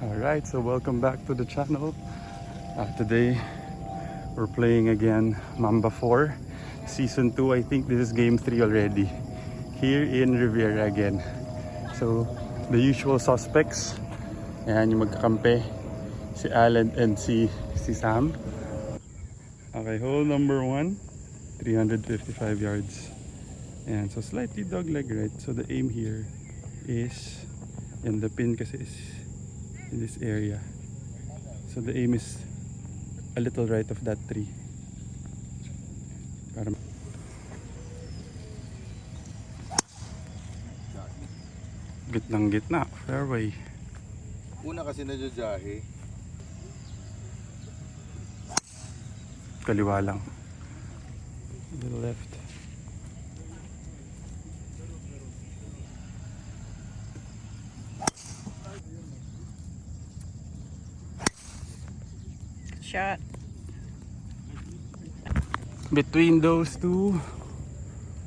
Alright, so welcome back to the channel. Today we're playing again Mamba 4 Season 2. I think this is game 3 already. Here in Riviera again. So the usual suspects. Ayan yung magkakampi. Si Alan and si Sam. Okay, hole number 1. 355 yards. And so slightly dogleg right. So the aim here is, and the pin kasi is in this area. So the aim is a little right of that tree. Para gitnang gitna, fairway. Una kasi nadyajahe. Kaliwa lang. To the left. Shot. Between those two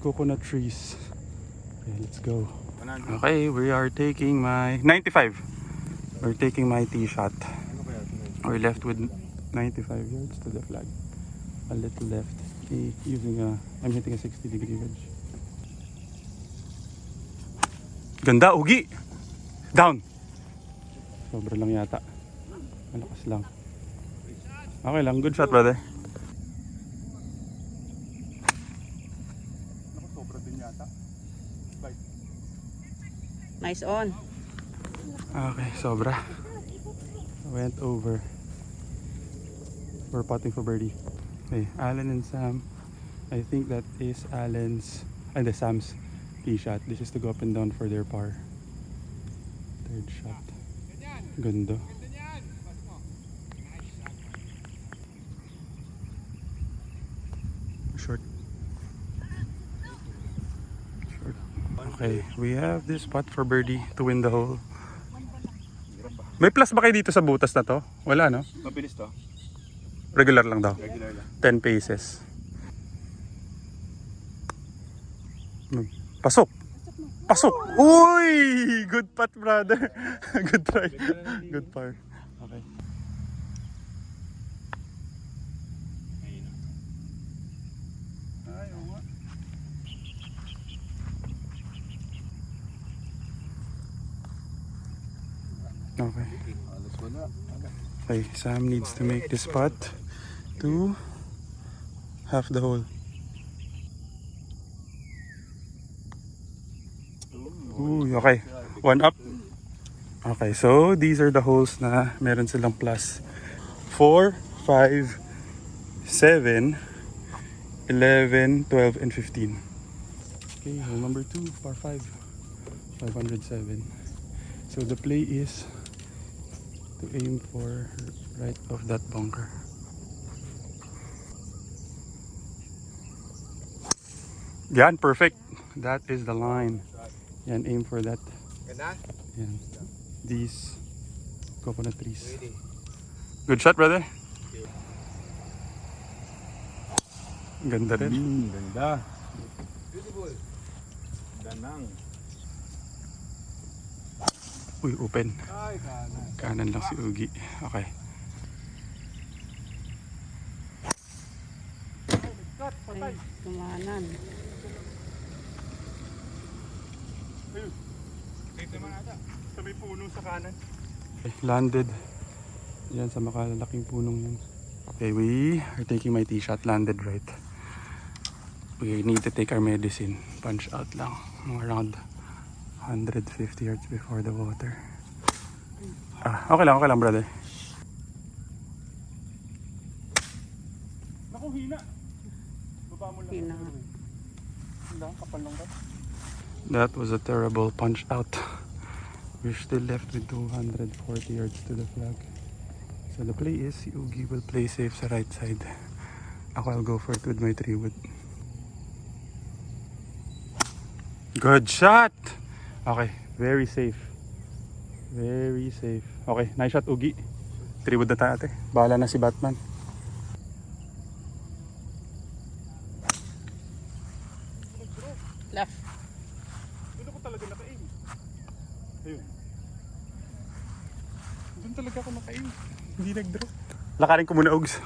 coconut trees. Okay, let's go. Okay, we are taking my 95. We're taking my tee shot. We're left with 95 yards to the flag. A little left. I'm hitting a 60-degree wedge. Ganda, ugi! Down! Sobra lang yata. Malakas lang. Okay lang, good shot brother. Sobra din yata. Nice on. Okay, sobra. Went over. We're putting for birdie. Okay, Alan and Sam. I think that is Sam's tee shot. This is to go up and down for their par. Third shot. Ganda. Short. Okay, we have this putt for birdie to win the hole. May plus ba kayo dito sa butas na to? Wala, no? Mabilis to? Regular lang daw. Regular lang. 10 paces. Pasok! Pasok! Uy! Good putt, brother. Good try. Good par. Okay. Okay. Alas wala. Okay, Sam needs to make this putt to half the hole. Ooh, okay. One up. Okay, so these are the holes na meron silang plus. 4, 5, 7, 11, 12, and 15. Okay, hole number 2, par 5. 507. So the play is to aim for right of that bunker. Yan, perfect. That is the line. Yan, aim for that. Ganda? Yan. These coconut trees. Good shot, brother. Ganda rin. Ganda. Beautiful. Danang. Uy, open. Ay, kanan. Kanan lang si Ugi. Okay. Ay, tumanan. Sa may puno sa kanan. Okay, landed. Yan sa makalalaking punong yun. Okay, we are taking my tee shot. Landed right. We need to take our medicine. Punch out lang. Around 150 yards before the water. Okay lang brother. Naku, hina. Baba mo lang. Hina. Kapal lang ka. That was a terrible punch out. We're still left with 240 yards to the flag. So the play is, si Ugi will play safe sa right side. Ako, I'll go for it with my 3-wood. Good shot! Okay, very safe. Very safe. Okay, nice shot Ugi. 3-wood na tayo ate. Bahala na si Batman. Left. Doon ako talaga naka-aim. Ayun. Doon talaga ako nakain. Hindi nag-drop. Lakarin ko muna, Ugs.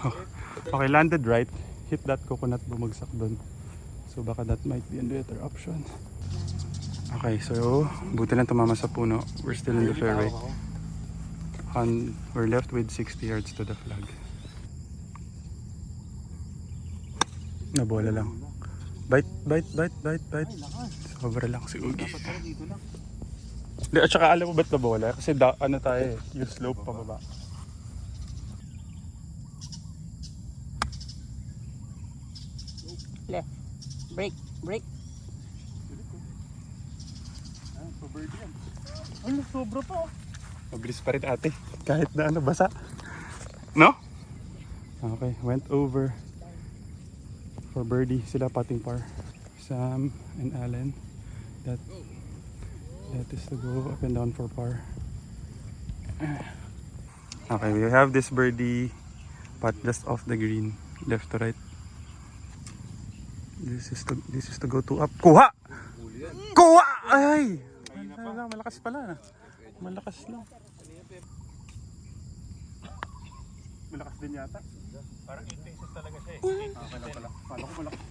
Okay, landed right. Hit that coconut, bumagsak doon. So baka that might be a better option. Okay, so buti lang tumama sa puno. We're still in the fairway. We're left with 60 yards to the flag. Nabola lang. Bite. Sobra lang si Ugi. Di, at saka alam mo ba't nabola? Kasi ano tayo eh, yung slope pababa. Left. Break. Ano, sobra pa. Mabilis pa rin ate. Kahit na ano, basa. No? Okay, went over for birdie. Sila patting par. Sam and Allen. That is to go up and down for par. Okay, we have this birdie putt just off the green. Left to right. This is to go to up. Kuha! Kuha! Ay! Malakas pala. Malakas lang. Malakas din yata. Parang 8 paces talaga siya eh. Okay lang pala. Pala ko malakas.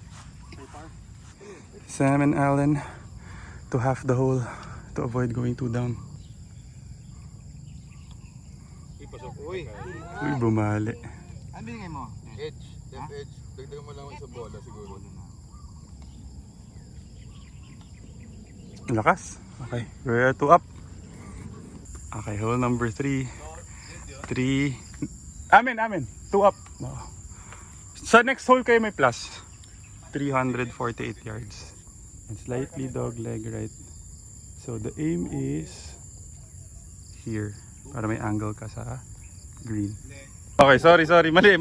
Sam and Allen to half the hole to avoid going too down. Uy! Uy, bumali. Ano binigay mo? Edge. Left edge. Dagdagan mo lang sa bola siguro. Lakas. Okay, we're to up. Okay, hole number 3. Amen. 2 up. No. Sa next hole kayo may plus. 348 yards. And slightly dog leg right. So the aim is here. Para may angle ka sa green. Okay, sorry. Mali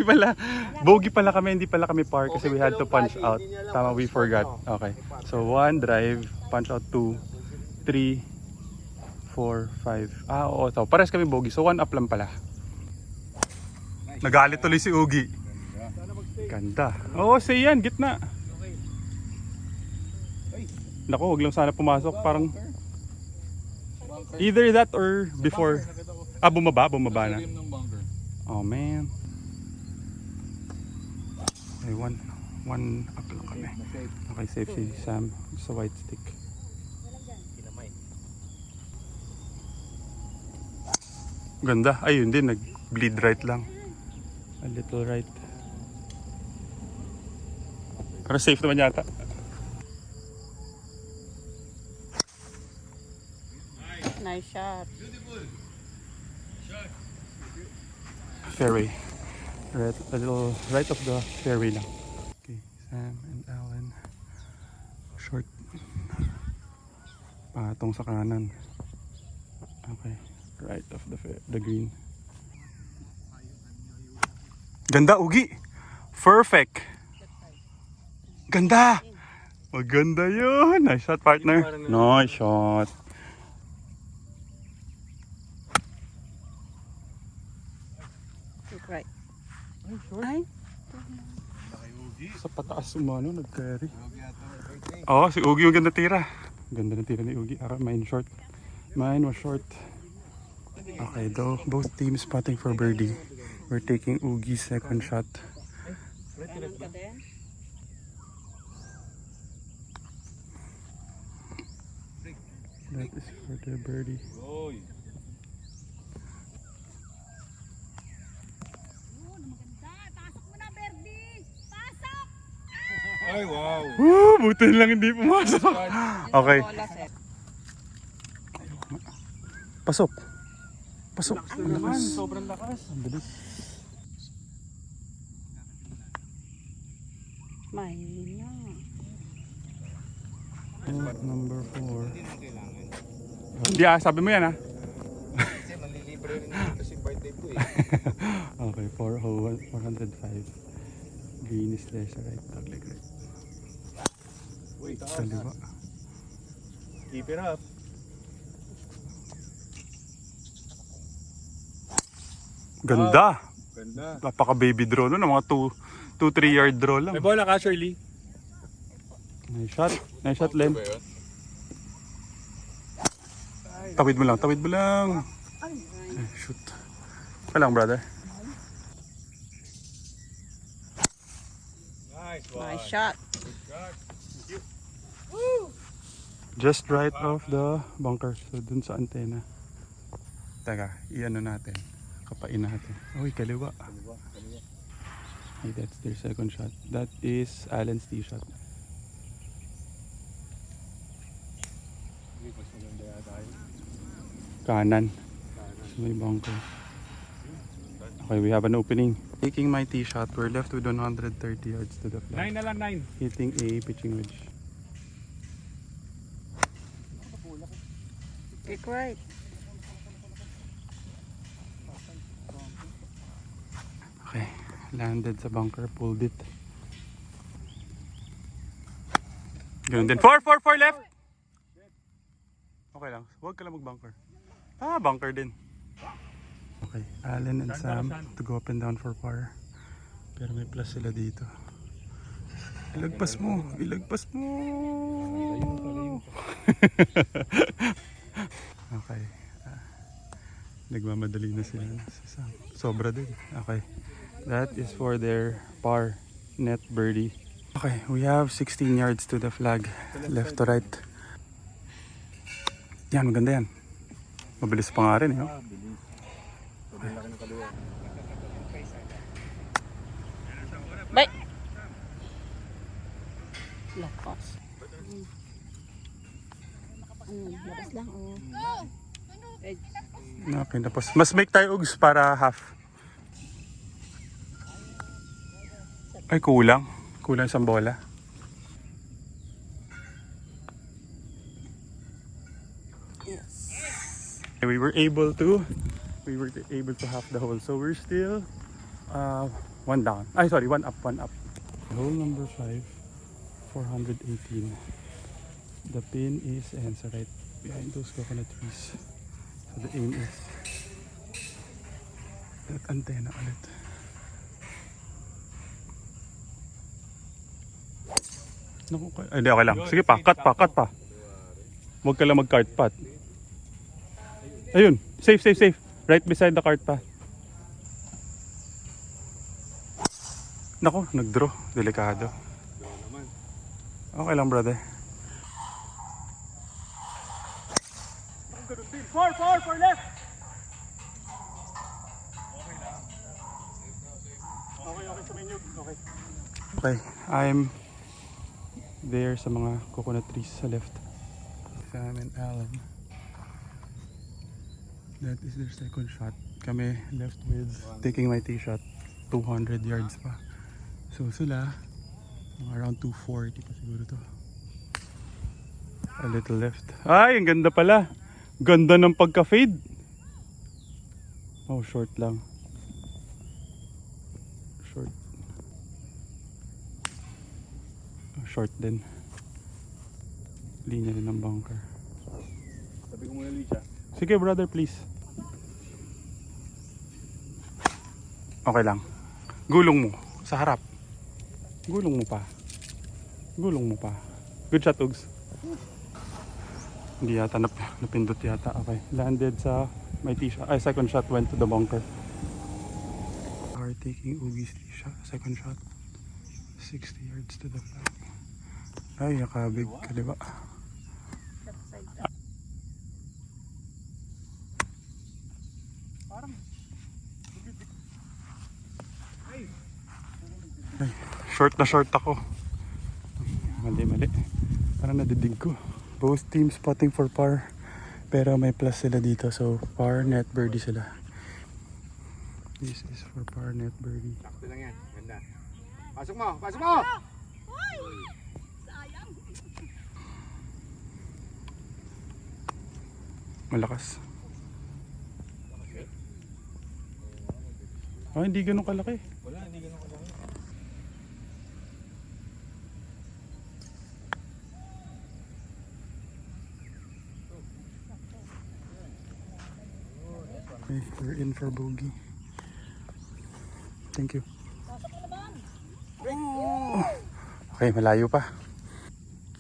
pala. Bogey pala kami, hindi pala kami par kasi we had to punch out. Tama, we forgot. Okay. So 1 drive, punch out 2, 3, 4, 5. Oo. So pares kami bogey. So 1 up lang pala. Nagalit tuloy si Ugi. Ganda. Oo, say yan, gitna. Naku, huwag lang sana pumasok. Parang either that or before. Bumaba na. Oh man. Okay, one up lang kami. Okay, safe si Sam sa white stick. Ganda. Ayun din, nag-bleed right lang. A little right. Pero safe naman yata. Nice shot. Fairway. Right, a little right of the fairway lang. Okay, Sam and Allen. Short. Patong sa kanan. Okay, right of the green. Ganda, Ugi. Perfect. Ganda. Maganda yun. Nice shot, partner. Nice shot. Right. Ay. Sa pataas umano, nag-carry. Oo, si Ugi yung ganda tira. Ganda na tira ni Ugi. Mine short. Mine was short. Okay, though both teams putting for birdie. We're taking Ugi's second shot. That is for the birdie. Ay, wow! Woo! Buti lang hindi pumasok. Okay. Pasok. Ang lakas. Sobrang lakas. Ang bilis. Mahina. Number 4. Hindi sabi mo yan Kasi manlilibre rin kasi birthday ko eh. Okay, 405. Green is there sa right. Dog leg right. Wait, Kaliwa. keep it up. Ganda. Ganda. Napaka baby draw nun. Mga 2-3 yard draw lang. May bola ka, Shirley. Nice shot. Nice shot, Len. Tawid mo lang. Shoot. Okay lang, brother. Nice shot. Just right off the bunker. So dun sa antena. Teka, i-ano natin. Kapain natin. Uy, kaliwa. Hey, that's their second shot. That is Allen's tee shot. Kanan. So may bunker. Okay, we have an opening. Taking my tee shot, we're left with 130 yards to the flag. 9 na lang, 9. Hitting a pitching wedge. Kick right. Okay, landed sa bunker, pulled it. Ganun din. 4 left! Okay lang, huwag ka lang mag-bunker. Ah, bunker din. Okay, Allen and Sam to go up and down for par. Pero may plus sila dito. Ilagpas mo! Ilagpas mo! Okay. Nagmamadali na sila. Sobra din. Okay. That is for their par net birdie. Okay, we have 16 yards to the flag. Left to right. Yan, maganda yan. Mabilis pa nga rin, eh. Oh. Bye. Lakas. Labas lang, oh. Okay, tapos mas make tayo ugs para half. Ay, kulang. Kulang isang bola. We were able to half the hole. So we're still one down. Ay, sorry, one up. Hole number 5, 418. The pin is ends right behind those coconut trees. So the aim is that antenna ulit. Naku, ay, di, okay lang. Sige pa, cut pa. Huwag ka lang mag-cart path. Ayun, safe. Right beside the cart path. Naku, nag-draw. Delikado. Okay lang, brother. For left! Okay, sa menu. Okay, I'm there sa mga coconut trees sa left. Sam and Alan. That is their second shot. Kami left with taking my tee shot 200 yards pa. So sila around 240 pa siguro to. A little left. Ay, ang ganda pala. Ganda ng pagka-fade. Oh, short lang. Short din. Linya din ng bunker. Sabi ko muna, Alicia. Sige, brother, please. Okay lang. Gulong mo. Sa harap. Gulong mo pa. Good shot, Ugs. Hindi yata napindot yata. Okay. Landed sa my tee shot. Ay, second shot went to the bunker. Are taking Ugi's tee shot. Second shot. 60 yards to the flag. Ay, nakabig kaliwa. Ay, short ako. Mali. Parang nadidig ko. Both teams spotting for par. Pero may plus sila dito. So, par net birdie sila. This is for par net birdie. Sakto lang yan. Ganda. Pasok mo! Malakas. Ah, hindi ganun kalaki. Wala, hindi ganun kalaki. Okay, we're in for bogey. Thank you. Okay, malayo pa.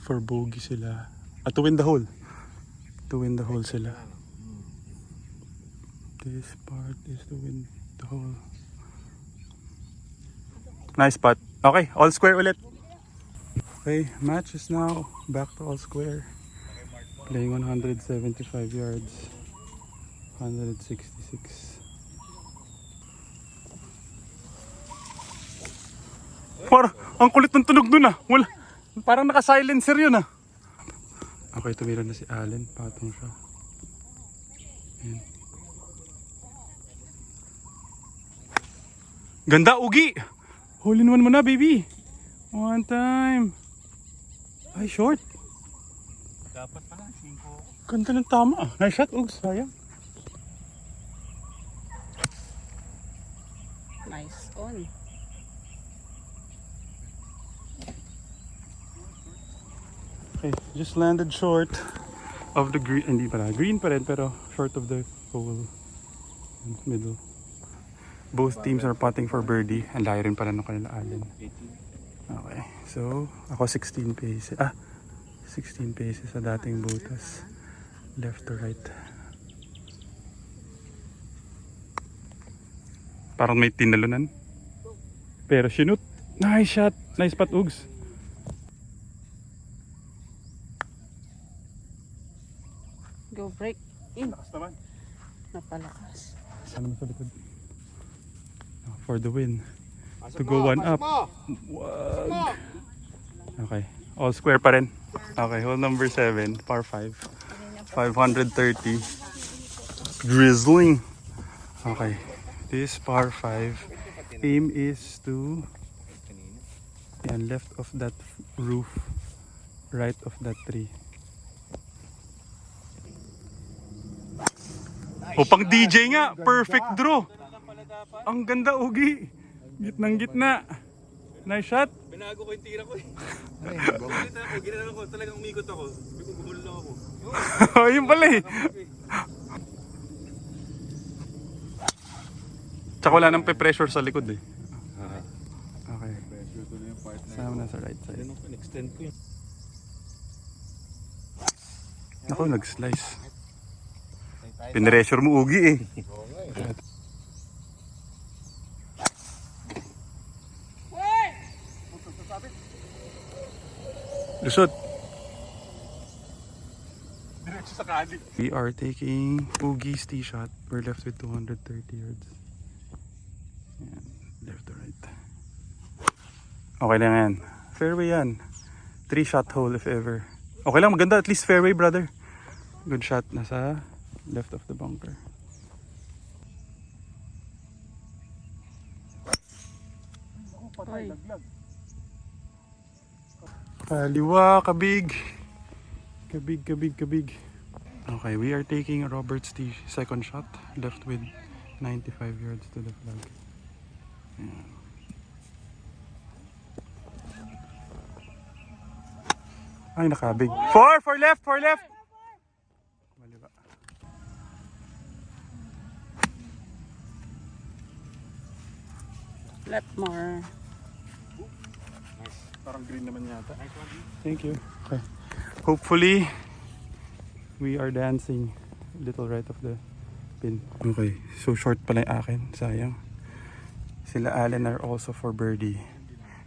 For bogey sila. To win the hole. To win the hole sila. This part is the wind hole. Nice putt. Okay, all square ulit. Okay, match is now back to all square. Playing 175 yards. 166. Parang, ang kulit ng tunog dun ah. Wala, parang naka-silencer yun ah. Okay, tumira na si Allen. Patong siya. Ayan. Ganda, Ugi! Hole in one mo na, baby. One time. Ay, short. Dapat pala, 5. Ganda ng tama. Nice shot, Ugs. Sayang. Nice on. Okay, just landed short of the green. Hindi pala. Green pa rin, pero short of the hole. Middle. Both teams are putting for birdie. Ang layo rin pala ng kanila Allen. Okay, so ako 16 paces. 16 paces sa dating butas. Left to right. Parang may tinalunan. Pero sinut. Nice shot. Nice putt, Ugs. Go break in. Lakas naman. Napalakas. Sana mo sa likod. For the win. To go one up. Wag. Okay. All square pa rin. Okay, hole number 7, par 5. 530. Drizzling. Okay. This par 5. Aim is to yan, left of that roof, right of that tree. O pang DJ nga, perfect draw. Ang ganda, Ugi. Gitnang gitna. Nice shot. Binago ko yung tira ko eh. Ginawa ko, talagang umikot ako. Gumulo lang ako. Ayun pala eh. Tsaka wala nang pe-pressure sa likod eh. Okay. Sama na sa right side. Extend ko yun. Ako, nag-slice. Pinressure mo, Ugi eh. Lusot. Diretso sa kali. We are taking Ugi's tee shot. We're left with 230 yards. Yan. Left to right. Okay lang yan. Fairway yan. 3-shot hole if ever. Okay lang, maganda. At least fairway, brother. Good shot. Nasa left of the bunker. Oy. Kaliwa, kabig. Kabig. Okay, we are taking Robert's tee second shot. Left with 95 yards to the flag. Ayan. Ay, nakabig. For left. Maliba. Left more. Parang green naman yata. Thank you. Okay. Hopefully, we are dancing a little right of the pin. Okay, so short pala yung akin. Sayang. Sila Allen are also for birdie.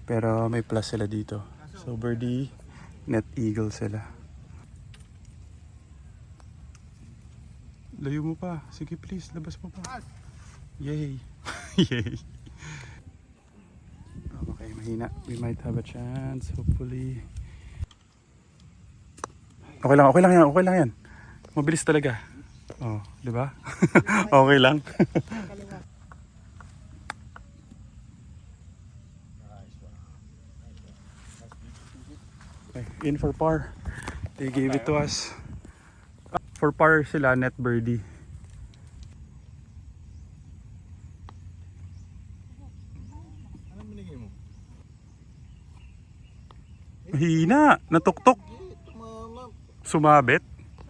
Pero may plus sila dito. So birdie, net eagle sila. Layo mo pa. Sige please, labas mo pa. Yay. Yay. Okay, mahina. We might have a chance, hopefully. Okay lang yan. Mabilis talaga. Oh, di ba? Okay lang. Okay, in for par. They gave it to us. For par sila, net birdie. Anong binigay mo? Hina, natuktok. Mama. Sumabit.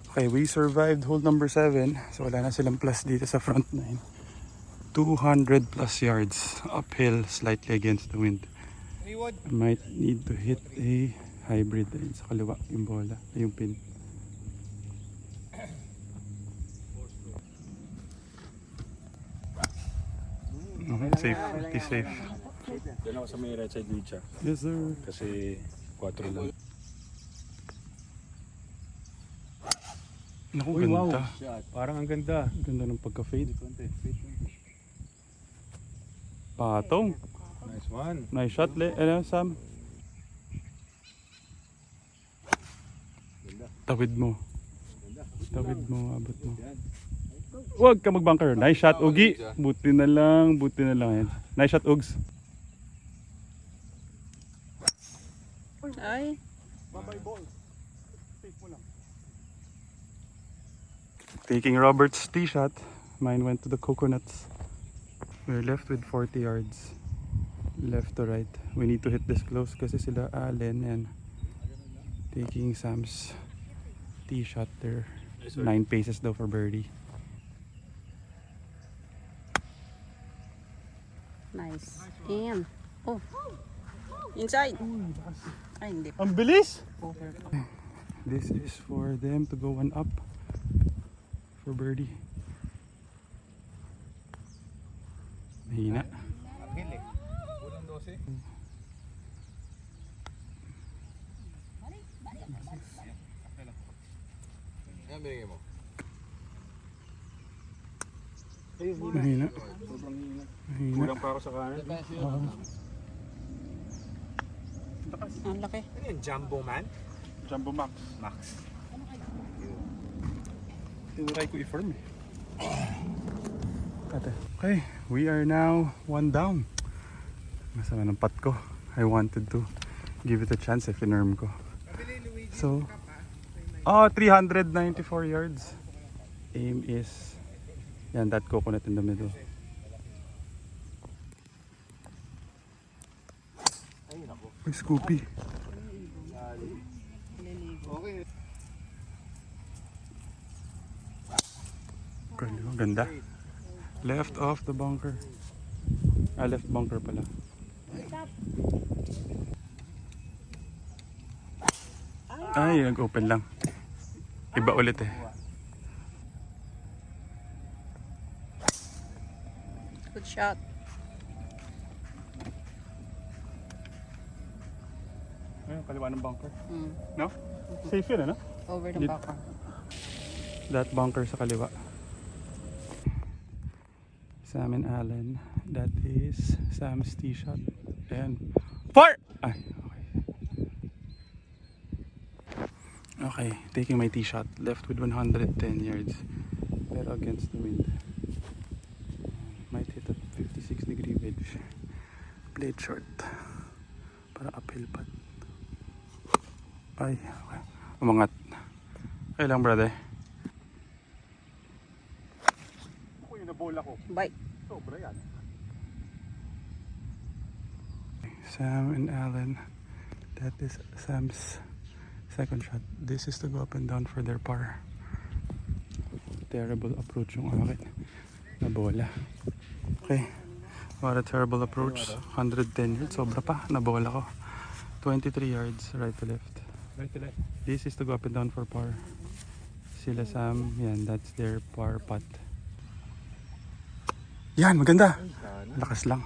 Okay, we survived hole number 7. So wala na silang plus dito sa front 9. 200 plus yards uphill, slightly against the wind. Reward. I might need to hit a hybrid din sa kaliwa yung bola, yung pin. Safe. Be safe. Doon ako sa may right side Lucha. Yes, sir. Kasi 4 lang. Naku, Uy, wow. ganda. Parang ang ganda. Ganda ng pagka-fade. Patong. Nice one. Nice shot, Sam. Tawid mo. Tawid mo, abot mo. Huwag ka mag-bunker. Nice shot, Ugi. Buti na lang yan. Nice shot, Ugs. Ay. Taking Robert's tee shot. Mine went to the coconuts. We're left with 40 yards. Left to right. We need to hit this close kasi sila Allen and taking Sam's tee shot there. 9 paces daw for birdie. Nice. And, oh. Inside. Ay, hindi. Ang bilis! Over. This is for them to go one up for birdie. Mahina. Unang 12. Yan, binigay mo. Mahina. Sobrang hina. Mahina. Kulang pa ako sa kanan. Ang laki. Ano yan? Jumbo man? Jumbo Max. Max. Tinry ko i-firm eh. Okay, we are now one down. Masama ng putt ko. I wanted to give it a chance if in-erm ko. So, 394 yards. Aim is, yan, that coconut in the middle. Uy, Scoopy. Okay. Ganda. Left off the bunker. Left bunker pala. Ay, nag-open lang. Iba ulit eh. Good shot. Ayun, kaliwa ng bunker. Mm. No? Safe yun, ano? Over the back. That bunker sa kaliwa. Sam and Allen. That is Sam's tee shot. And far! Ay, okay. Okay, taking my tee shot. Left with 110 yards. Pero against the wind. Might hit a 56-degree wedge. Played short. Para uphill putt. Ay, okay. Umangat. Okay lang, brother. Uy, nabola ko. Bye. Sobra yan. Sam and Allen. That is Sam's second shot. This is to go up and down for their par. Terrible approach yung akin. Nabola. Okay. What a terrible approach. 110 yards. Sobra pa. Nabola ko. 23 yards right to left. Right to left. This is to go up and down for par. Sila Sam. Yan. That's their par putt. Yan. Maganda. Malakas lang.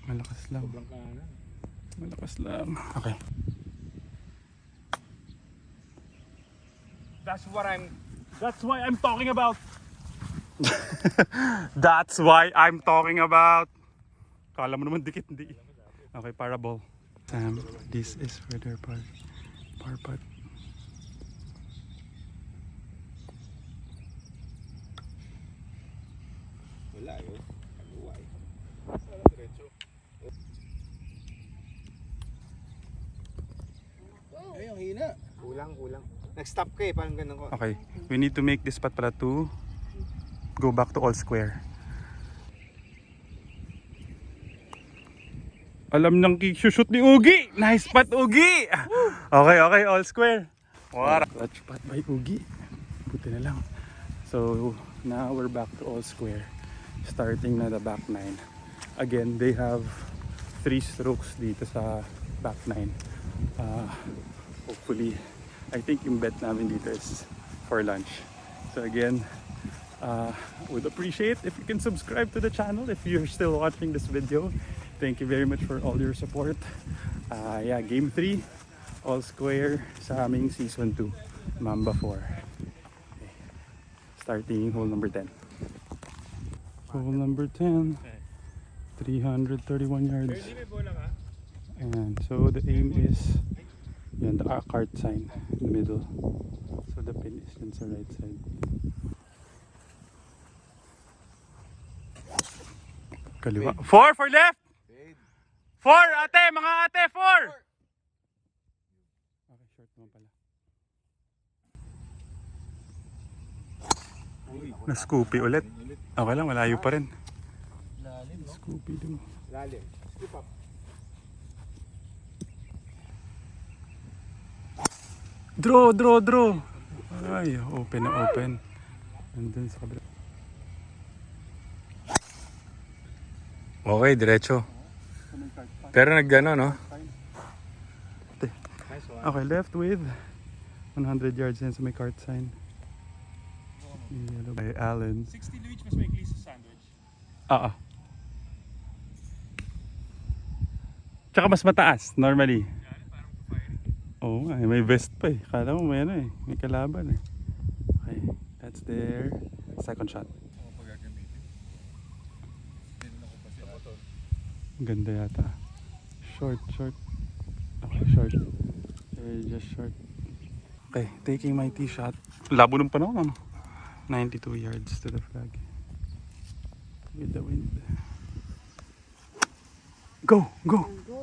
Malakas lang. Sobrang kanan. Malakas lang. Okay. That's why I'm talking about. That's why I'm talking about. Kala mo naman dikit, hindi. Okay, para ball. Sam, this is for their par putt. Wala yun. Kaluway. Diretso. Ay, ang hina. Kulang. Nag-stop ka eh, parang ganun ko. Okay, we need to make this putt pala to go back to all square. Alam nang shoot ni Ugi. Nice putt, Ugi. Okay, all square. What? Clutch putt by Ugi. Buti na lang. So, now we're back to all square. Starting na the back nine. Again, they have 3 strokes dito sa back nine. Hopefully, I think yung bet namin dito is for lunch. So again, Would appreciate if you can subscribe to the channel if you're still watching this video. Thank you very much for all your support. Yeah, game 3, all square sa aming season 2, Mamba 4. Okay. Starting hole number 10. Hole number 10, 331 yards. And so the aim is yan, the cart sign in the middle. So the pin is dun sa right side. Kaliwa. 4 for left! 4 ate! Mga ate! 4! Okay, short naman pala. Na-scoopy ulit. Okay lang, malayo pa rin. Scoopy din. Lalim. Scoop up. Draw! Ay, open na open. Nandun sa kabila. Okay, diretso. Pero nagano, no? Okay, left with 100 yards yan sa may cart sign. Yellow by Allen. 60 Luigi mas maikli sa sandwich. Tsaka mas mataas, normally. Oo nga, may vest pa eh. Kala mo may ano eh, may kalaban eh. Okay, that's their second shot. Ang ganda yata. Short. Okay, short. Very just short. Okay, taking my tee shot. Labo ng panahon, ano? 92 yards to the flag. With the wind. Go!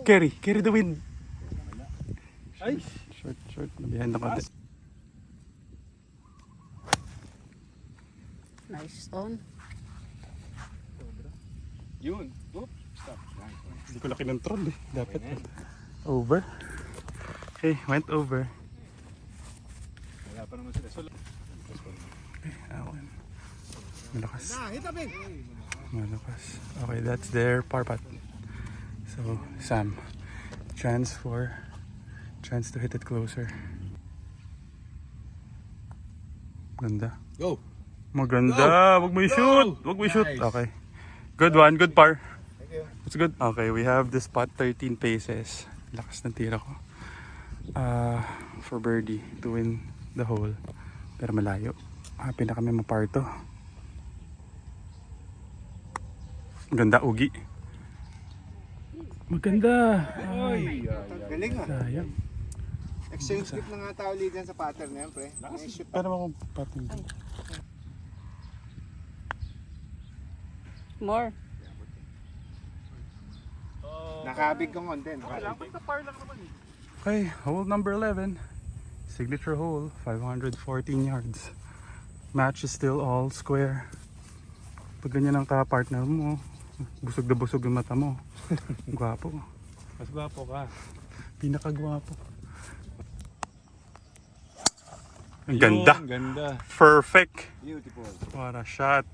Carry the wind. Short. Behind the konti. Nice on. Yun. Oop. Stop. Hindi ko laki ng troll eh. Dapat over. Okay, went over. Wala pa naman sila. Okay, awan. Malakas. Okay, that's their par putt. So, Sam. Chance to hit it closer. Ganda. Go! Maganda. Wag mo i-shoot. Nice. Okay. Good one. Good par. Thank you. It's good. Okay, we have this putt 13 paces. Lakas ng tira ko. For birdie to win the hole. Pero malayo. Happy na kami mapar to. Ganda, ugi. Maganda. Ay, Galing ah. sayang. Exchange gift na nga tao ligan sa pattern na yan, pre. Shoot. Pero ako pating. More. Nakabig kong konti. Okay, hole number 11. Signature hole, 514 yards. Match is still all square. Pag ganyan ang ka-partner mo, busog na busog yung mata mo. Gwapo. Mas gwapo ka. Pinakagwapo. Ang ganda. Ang ganda. Perfect. Beautiful. What a shot.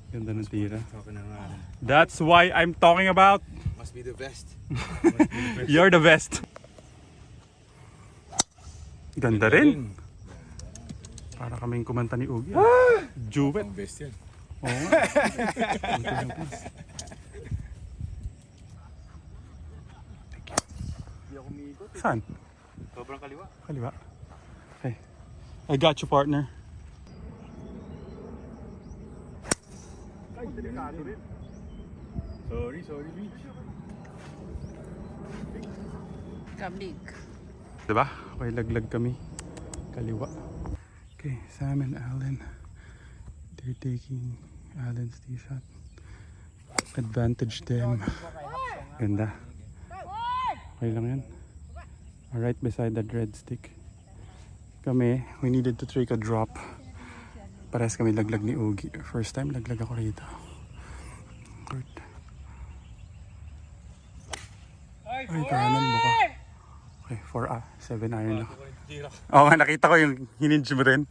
Ganda ng tira. Okay na nga. That's why I'm talking about. Must be the best. You're the best. Ganda rin. Para kaming kumanta ni Ugi. Juvet. Best yan. Oo nga. Saan? Sobrang kaliwa. Kaliwa. Okay. I got you, partner. Sorry, Luigi. Kabig. Diba? Okay, laglag kami. Kaliwa. Okay, Sam and Allen. They're taking Allen's tee shot. Advantage them. Ganda. Okay lang yan. Right beside that red stick. Kami, we needed to take a drop. Parehas kami laglag ni Ugi. First time laglag ako rito. Ay, kahanan mo ka. Okay, 7 iron lang. Oo nga, nakita ko yung hininge mo rin.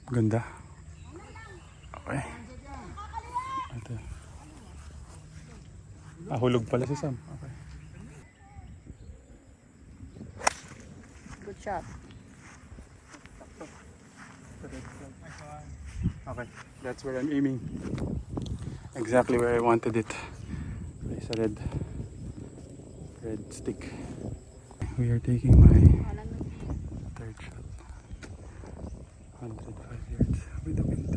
Ganda. Okay. Ito. Hulog pala si Sam. Okay. Good shot. Okay, that's where I'm aiming. Exactly where I wanted it. It's a red stick. We are taking my third shot. 105 yards with the wind.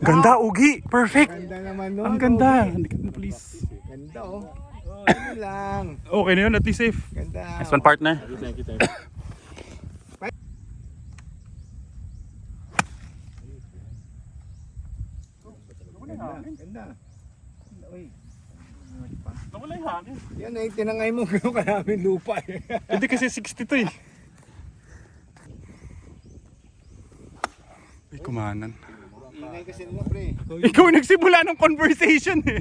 Ganda, Ugi! Perfect! Ganda naman nun. Ang ganda! Please. Ganda oh. Oh, yun lang. Okay na yun, at least safe. Ganda. Nice one, partner. Thank you. Ganda. Uy. Nawala yung hangin. Yan eh, tinangay mo gano'n karami lupa eh. Hindi kasi 62 eh. Ay, kumanan. Ingay kasi nila pre. Ikaw nagsimula ng conversation eh.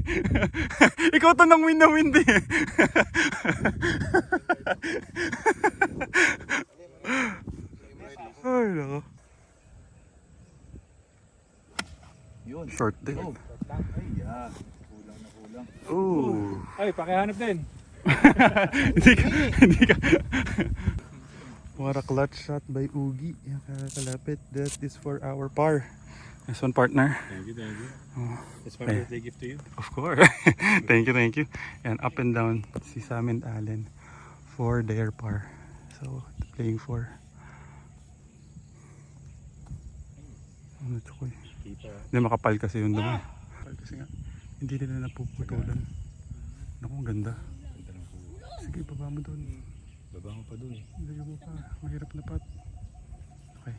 Ikaw to nang win na win eh. Ay, nako. Yun. Short din. Ay, yeah. Kulang na kulang. Ooh. Ay, pakihanap din. hindi ka. What a clutch shot by Ugi. Kalapit. That is for our par. Nice one, partner. Thank you. Oh, It's my birthday gift to you. of course. Thank you. And up and down si Sam and Allen for their par. So, playing for. Ano ito ko eh. Hindi makapal kasi yun naman. Makapal kasi nga. Hindi nila napuputulan. Naku, ang ganda. Sige, baba mo doon. Baba mo pa dun. Lagyan mo pa. Mahirap na pat. Okay.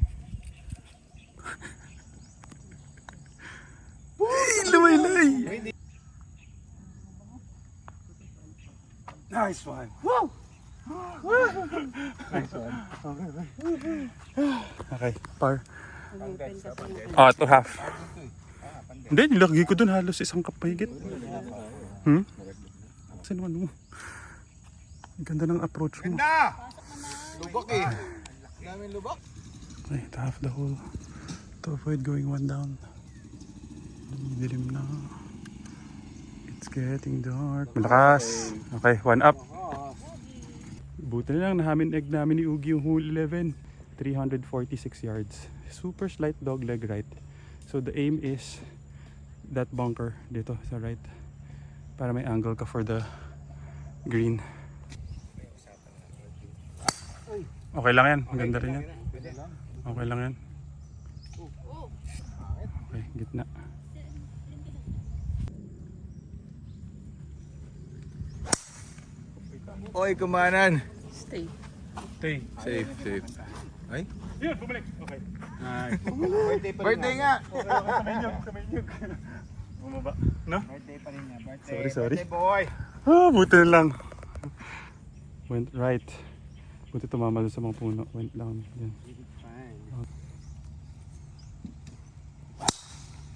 Uy! Lumaylay! Nice one! Woo! Nice one. Okay, par. To half. Hindi, nilagay ko dun halos isang cup mahigit. Kasi naman mo. Ang ganda ng approach mo. Ganda! Lubak eh. Daming lubak. Okay, to half the hole. To avoid going one down. Dilim na. It's getting dark. Malakas. Okay, one up. Buti na lang nahamin egg namin ni Ugi yung hole 11. 346 yards. Super slight dog leg right. So the aim is that bunker dito sa right. Para may angle ka for the green. Okay lang yan. Maganda rin yan. Okay lang yan. Okay, gitna. Oy, kumanan. Stay. Safe. Ay? Yun, bumalik. Okay. Nice. Birthday nga. Kamay nyug. Bumaba. No? Birthday pa rin nga. Birthday. Sorry. Birthday boy. Buti na lang. Went right. Buti tumama doon sa mga puno. Went down. Yan.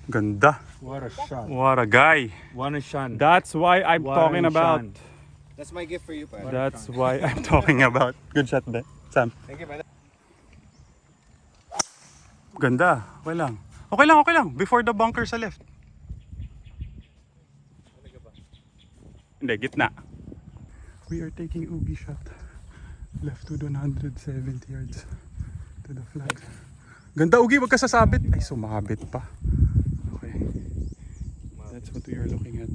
Ganda. What a shot. What a guy. What a shot. That's why I'm What talking a about. shot. That's my gift for you, pa. That's why I'm talking about. Good shot, be. Sam. Thank you, brother. Ganda. Okay lang. Okay lang. Before the bunker sa left. Hindi, gitna. We are taking Ugi shot. Left to 170 yards to the flag. Ganda, Ugi. Wag ka sasabit. Ay, sumabit pa. Okay. That's what we are looking at.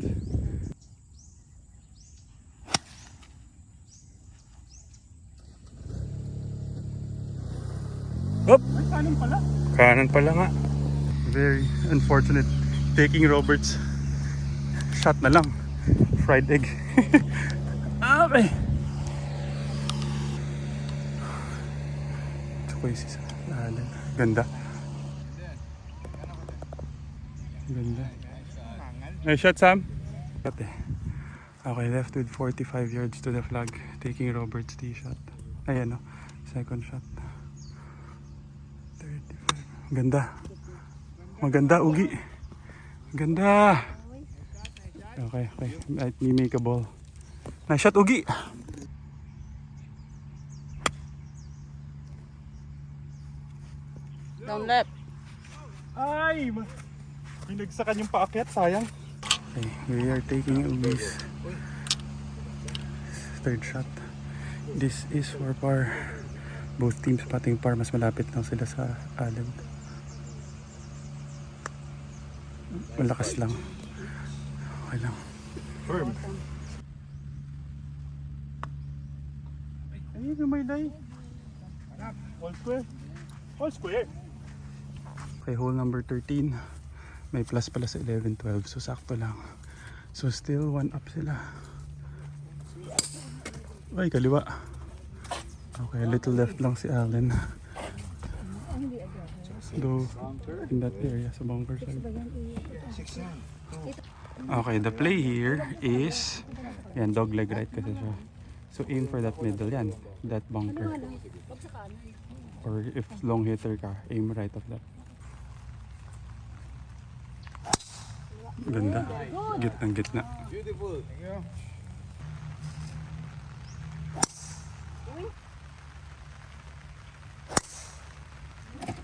Up! Ay, kanan pala. Kanan pala nga. Very unfortunate. Taking Roberts shot na lang. Fried egg. Okay. Choices. Ganda. Ganda. Nice shot, Sam. Okay, left with 45 yards to the flag. Taking Roberts tee shot. Ayan o. Second shot. 35. Ganda. Maganda, Ugi. Ganda. Okay. Let me make a ball. Nice shot, Ugi. Down left. Ay! Binagsakan yung paakyat, sayang. Okay, we are taking Ugi's third shot. This is for par. Both teams pating par. Mas malapit lang sila sa Allen. Malakas lang. Okay lang. Firm. Ay, lumaylay. All square. All square. Okay, hole number 13. May plus pala sa 11, 12. So, sakto lang. So, still 1 up sila. Ay, kaliwa. Okay, little left lang si Allen. Go in that area sa bunker side. Okay, the play here is yan, dog leg right kasi siya. So aim for that middle yan, that bunker. Or if long hitter ka, aim right of that. Ganda. Gitnang gitna. Beautiful.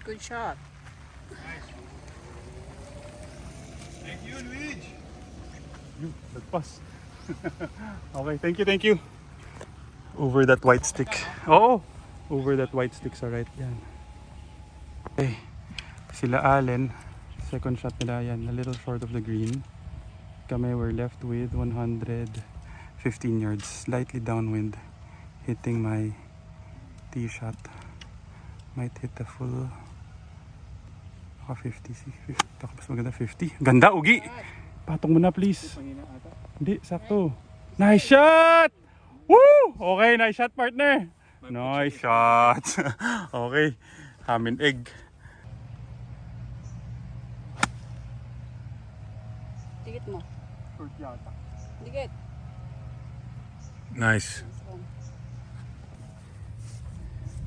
Good shot. Thank you, Luigi. Nagpas. Okay, thank you. Over that white stick. Oo! Over that white stick sa right yan. Okay. Sila Allen, second shot nila yan, a little short of the green. Kami were left with 115 yards, slightly downwind, hitting my tee shot. Might hit the full 50. Mas maganda 50. Ganda, Ugi! Patong mo na please. Hindi, sakto. Nice shot! Woo! Okay, nice shot partner. Nice shot. Okay, ham and egg. Dikit mo. Dikit. Nice.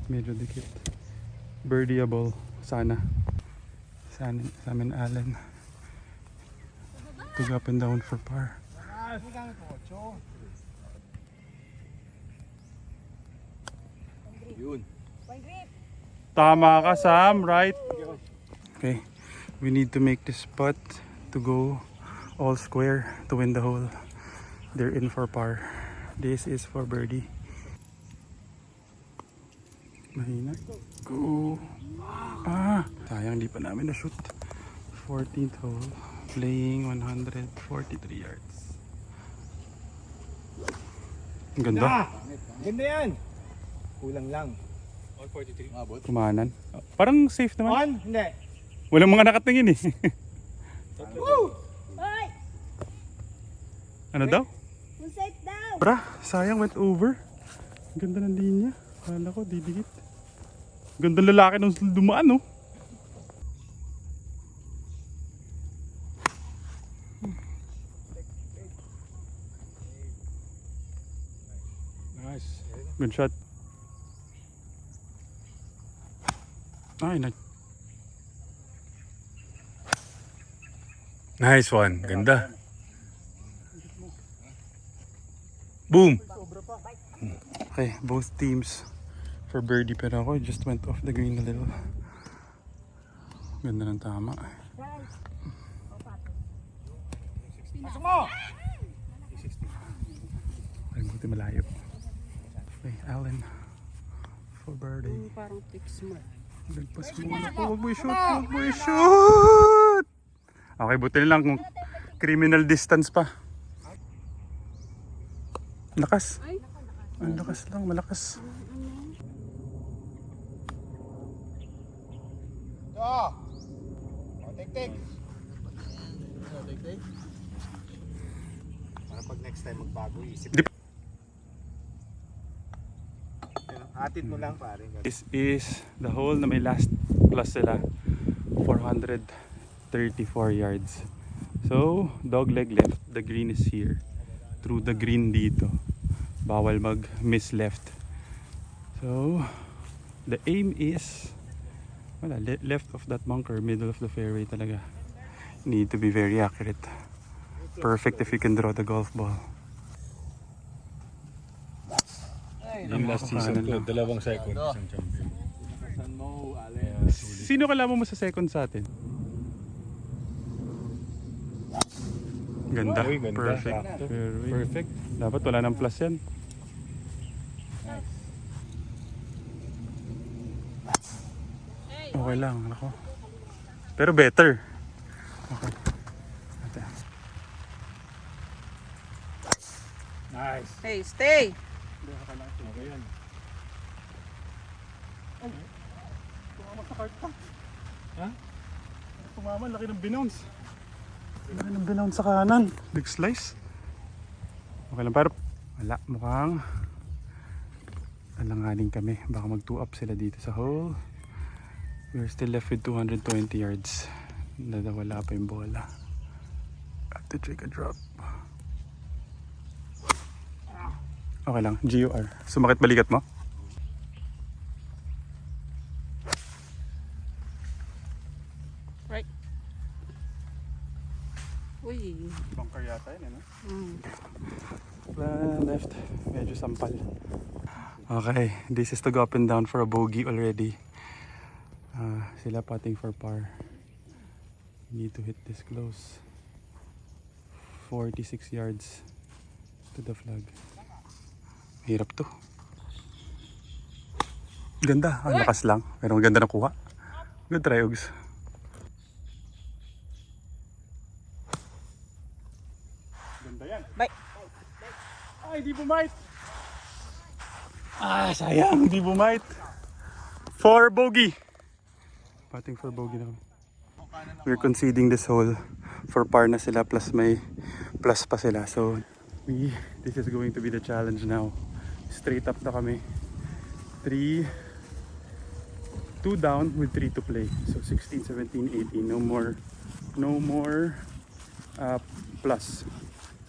Medyo dikit. Birdieable. Sana. Sa amin Allen. Tug up and down for par. Yun. Tama ka, Sam. Right? Okay. We need to make this putt to go all square to win the hole. They're in for par. This is for birdie. Mahina. Go. Sayang di pa namin na-shoot. 14th hole. Playing 143 yards. Ang ganda. Ganda yan. Kulang lang. 143. Abot. Kumanan. Parang safe naman. On? Hindi. Walang mga nakatingin eh. Woo! Ano daw? Set down. Bra, sayang went over. Ang ganda ng linya. Kala ko didikit. Ganda ng lalaki nung dumaan, no? Nice. Good shot. Ay, nice one. Ganda. Boom! Okay, both teams for birdie pero ako just went off the green a little. Ganda ng tama. Pasok mo! Ay, buti malayo. Okay, Allen for birdie. Parang fix mo. Lagpas muna po. Huwag mo i-shoot. Huwag mo i-shoot. Okay, buti na lang kung criminal distance pa. Lakas. Ang lakas lang, malakas. Oh! Tik-tik. Tik-tik. Para pag next time magbago, isip. Di- Hatid mo lang pare. This is the hole na may last plus sila. 434 yards. So, dog leg left. The green is here. Through the green dito. Bawal mag-miss left. So, the aim is wala, left of that bunker, middle of the fairway talaga. Need to be very accurate. Perfect if you can draw the golf ball. Yung last season ko, 2 second, isang champion. San mo, Ale. Sino kalaban mo sa second sa atin? Ganda. Uy, ganda. Perfect. Sakto. Fairway. Perfect. Dapat wala ng plus yan. Okay lang. Ako. Pero better. Okay. Nice. Hey, stay! Okay yan. Tumama sa cart top. Ha? Tumama, laki ng binounce. Laki ng binounce sa kanan. Big slice. Okay lang, pero wala, mukhang alanganin kami. Baka mag 2 up sila dito sa hole. We're still left with 220 yards. Wala pa yung bola. Have to take a drop. Okay lang, GUR. Sumakit balikat mo? Right. Uy. Bunker yata yun, ano? Mm. Left, medyo sampal. Okay, this is to go up and down for a bogey already. Sila putting for par. Need to hit this close. 46 yards to the flag. Hirap to. Ganda, ang lakas lang. Pero maganda na kuha. Good try, Ugs. Ganda yan. Bye. Ay, di bumite. Sayang, di bumite. For bogey. Patting for bogey na kami. We're conceding this hole for par na sila plus may plus pa sila. So, this is going to be the challenge now. Straight up na kami. 2 down with 3 to play. So, 16, 17, 18. No more plus.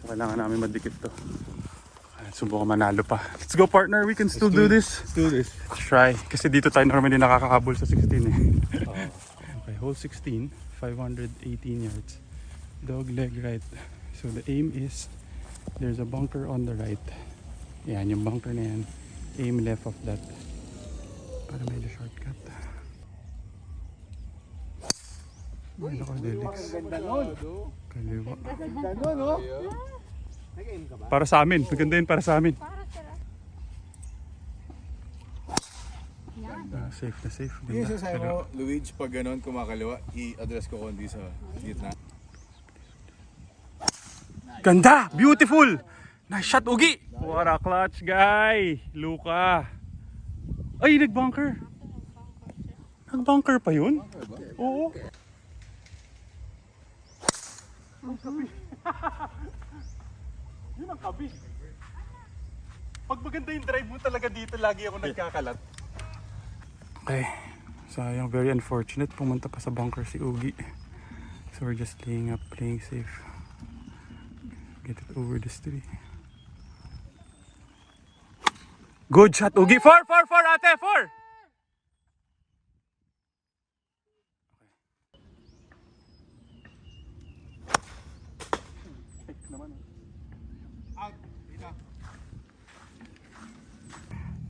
So, kailangan namin madikit to. Subukan manalo pa. Let's go, partner. We can still do this. Let's do this. Let's try. Kasi dito tayo normally nakakakabol sa 16 eh. Okay, hole 16, 518 yards. Dog leg right. So the aim is, there's a bunker on the right. Yan, yung bunker na yan. Aim left of that. Para medyo shortcut. Ay, nako, Delix. Kaliwa. Para sa amin. Maganda yun para sa amin. Safe na safe. Yung Ganda. sasabi mo, Luigi, pag gano'n kumakaliwa, i-address ko kundi sa gitna. Ganda! Beautiful! Nice shot, Ugi! What a clutch, guy! Luka! Ay, nag-bunker! Nag-bunker pa yun? Oo. Yun ang kabi. Pag maganda yung drive mo talaga dito, lagi ako nagkakalat. Okay. Sayang, very unfortunate. Pumunta pa sa bunker si Ugi. So we're just laying up, playing safe. Get it over this tree. Good shot, Ugi. 4, ate, 4!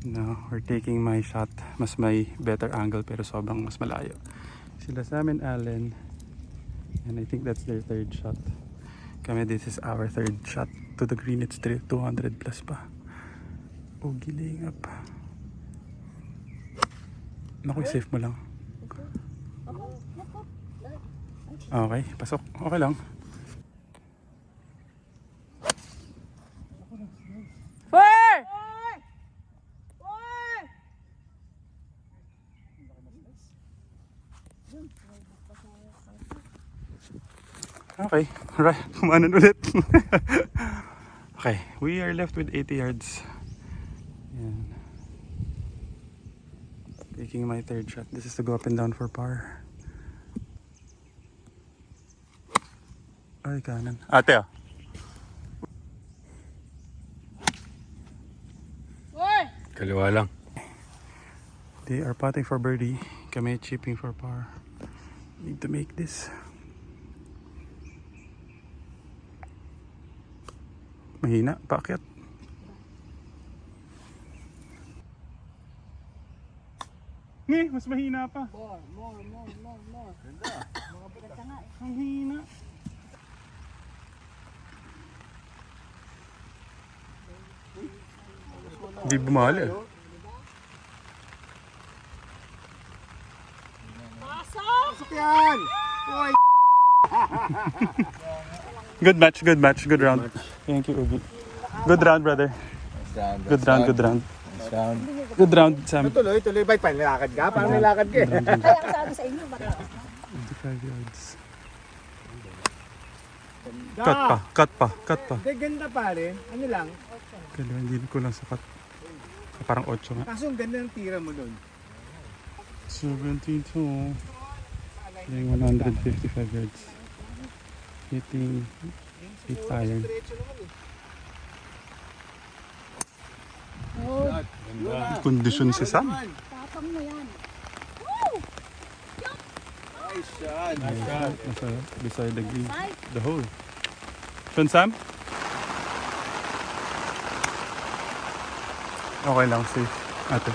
No, we're taking my shot. Mas may better angle pero sobrang mas malayo. Sila Sam and Allen. And I think that's their third shot. Kami, this is our third shot to the green. It's 200 plus pa. Oh, giling up. Naku, safe mo lang. Okay, pasok. Okay lang. Okay, right, kumanan ulit. Okay, we are left with 80 yards. Yan. Taking my third shot. This is to go up and down for par. Ay, kanan. Ate, ah. Kaliwa lang. They are putting for birdie. Kami chipping for par. Need to make this. Mahina, bakit? Mas mahina pa. More. Ganda. Ganda nga eh. Ang hina. Hindi bumali. Pasok! Yan! Boy! Good match, good round. Thank you, Ugi. Good round, brother. Good round, good round. Good round, Sam. Tuloy, bike pa. Nilakad ka? Parang nilakad ka eh. Kaya ang sabi sa inyo, bata. 25 yards. Cut pa. Ganda pa rin. Ano lang? Kaya hindi ko lang sapat. Parang 8 nga. Kaso ang ganda ng tira mo doon. 72. Playing 155 yards. Hitting 8 iron. Kondisyon si Sam. Tapang mo yan. Nice shot. Nasa beside the green. The hole. Sean Sam? Okay lang, safe. Ate.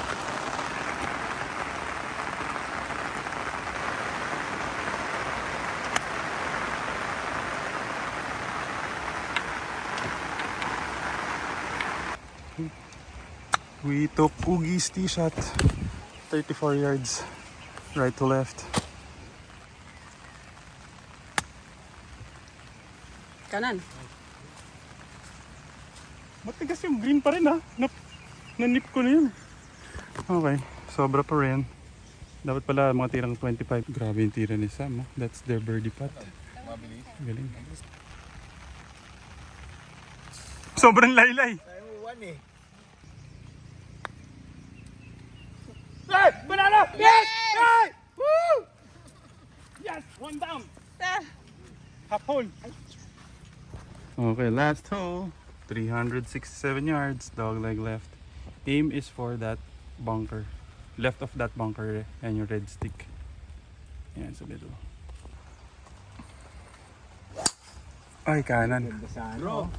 We took Ugi's tee shot. 34 yards. Right to left. Kanan. Matigas yung green pa rin ha. Nanip ko na yun. Okay. Sobra pa rin. Dapat pala mga tirang 25. Grabe yung tira ni Sam. That's their birdie putt. Galing. Sobrang laylay. Tayo mo 1 eh. Hey! Banana! Yes! Hey! Woo! Yes! One down! Half hole. Okay, last hole. 367 yards. Dog leg left. Aim is for that bunker. Left of that bunker and your red stick. Yan sa middle. Ay, kanan. Ganda sa ano.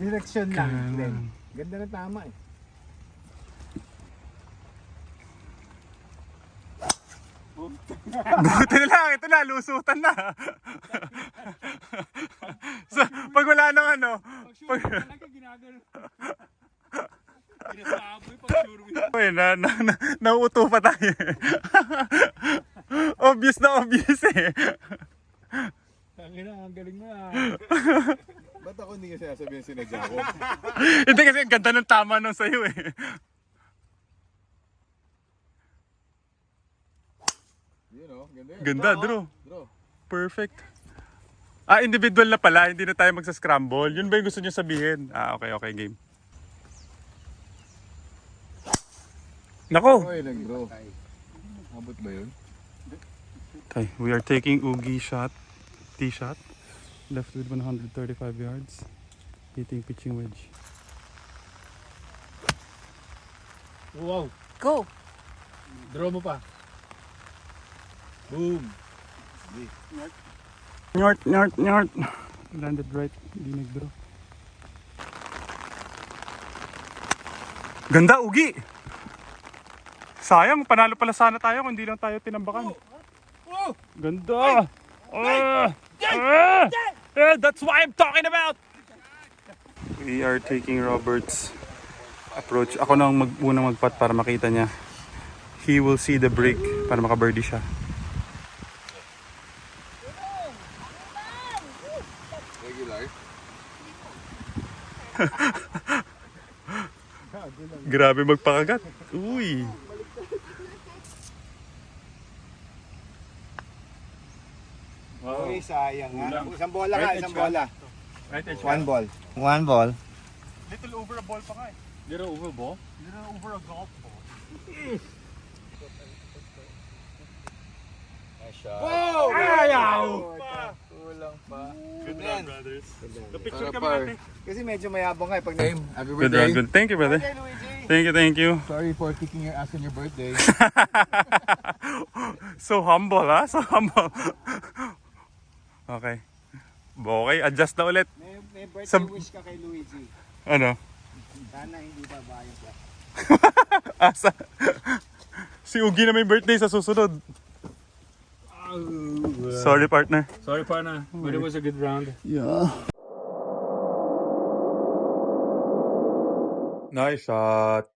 Direksyon lang. Kanan. Ganda na tama eh. Buti na lang, ito na, lusutan na. So, pag wala nang ano, pag... Uy, nauuto pa tayo. Obvious na obvious eh. Ang galing mo ah. Ba't ako hindi kasi sasabihin sinadya ko? Hindi kasi ang ganda ng tama nung sa'yo eh. You know, ganda yun. Ganda, Drew. Draw. Perfect. Ah, individual na pala, hindi na tayo magsa-scramble. Yun ba yung gusto niyo sabihin? Ah, okay, game. Nako! Oy, nag-draw. Abot ba yun? Okay, we are taking Ugi shot, tee shot. Left with 135 yards. Hitting pitching wedge. Wow. Go. Draw mo pa. Boom. North. Landed right, hindi nag-draw. Ganda, Ugi! Sayang, panalo pala sana tayo kung hindi lang tayo tinambakan. Ganda! That's what I'm talking about! We are taking Robert's approach. Ako nang unang mag-putt para makita niya. He will see the break para maka-birdie siya. Regular. Grabe magpakagat. Uy! Uy, sayang nga. Isang bola ka, isang bola. Right edge. One ball. Little over a ball pa nga eh. Little over ball? Little over a golf ball. Wow! Ayaw! Kulang pa. Good Man. brothers. The picture Para kami par. natin. Kasi medyo mayabong ka eh. Pag Happy Good round, good. Thank you, brother. Luigi. Thank you. Sorry for kicking your ass on your birthday. So humble, ha? So humble. Okay. Okay, adjust na ulit. May birthday Sab- wish ka kay Luigi. Ano? Sana hindi pa bayang ka. Asa? Si Ugi na may birthday sa susunod. Sorry, partner. Sorry, partner, but it was a good round. Yeah. Nice shot.